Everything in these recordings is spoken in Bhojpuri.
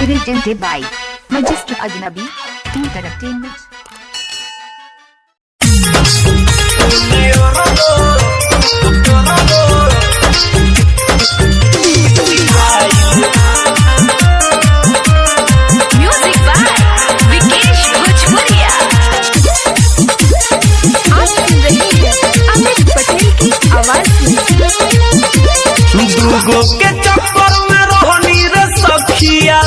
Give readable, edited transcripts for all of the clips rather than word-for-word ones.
Presented by Magister Ajnabi Entertainment. Music by Vikesh Bhojpuria. आप सुन रहे हैं अमित पटेल की आवाज में। दूगो के चक्कर में रोहनी रे सखिया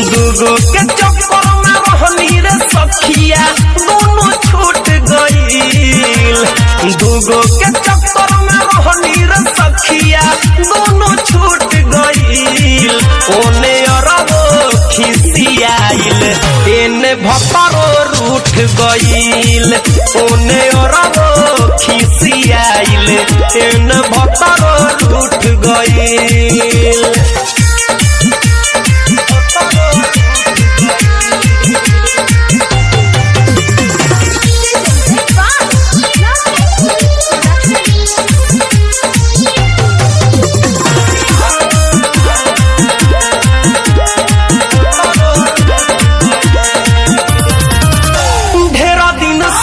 दूगो के चक्कर में रोहनी रे सखिया दोनों छूट गईल। दूगो के चक्कर में रोहनी रे सखिया दोनों छूट गईल। ओने अरबो खिसियाइल एने भपरो रूठ गईल। ओने अरबो खिसियाइल एने भपरो रूठ गईल।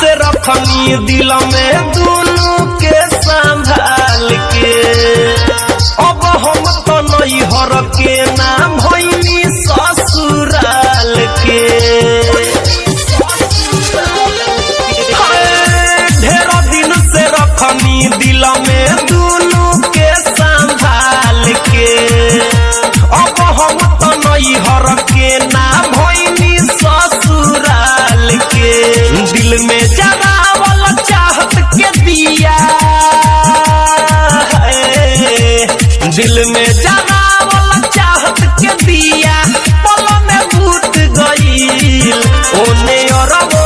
रखनी दिल में दोनों के संभाल के अब हम तो नहीं हर के नाम भइनी ससुराल के। ढेर दिन से रखनी दिल में दोनों के संभाल के अब हम तो नहीं हर के नाम भइनी ससुराल के। दिल में जरा दिल में जाना वाला चाहत के दिया पल में भूत गईल। ओने अरबो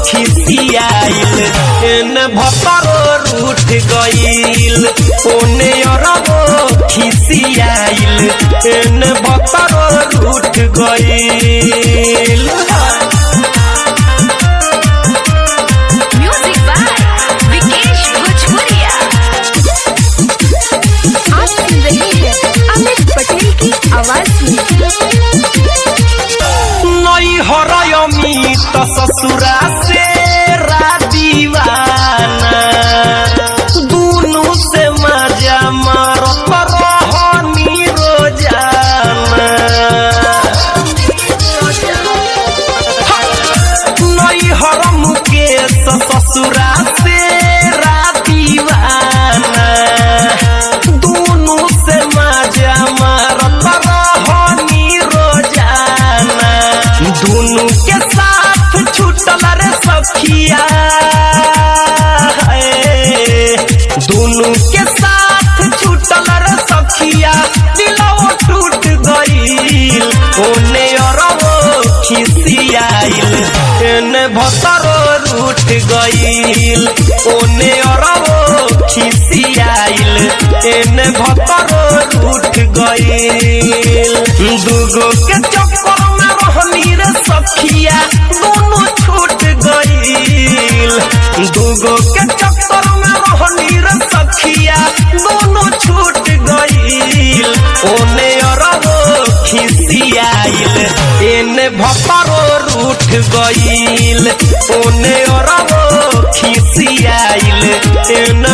खिसियाइल एने भपरो रूठ गईल। ओने अरबो खिसियाइल एने भपरो रूठ गईल। Music by Vikesh Bhojpuria. आप सुन रहे हैं अमित पटेल की आवाज में। नई हरय अमित ससुरा से दीवाना दोनों से मजा मारत रहनी रोजाना। नई हर मुकेश ससुरा से दीवाना दोनों से मजा मारत रहनी रोजाना। दोनों के साथ छूटल रे सखिया दोनों के साथ छूटल रे सखिया दिलवा टूट गईल। ओने अरबो खिसियाइल एने भतरो रूठ गईल। ओने अरबो खिसियाइल एने भतरो रूठ गईल। दूगो के चक्कर में रोहनी रे सखिया दोनों छूट गईल। दूगो के चक्कर में रोहनी रे सखिया दोनों छूट गईल। ओने अरबो खिसियाइल एने भपरो रूठ गईल। ओने अरबो खिसियाइल एने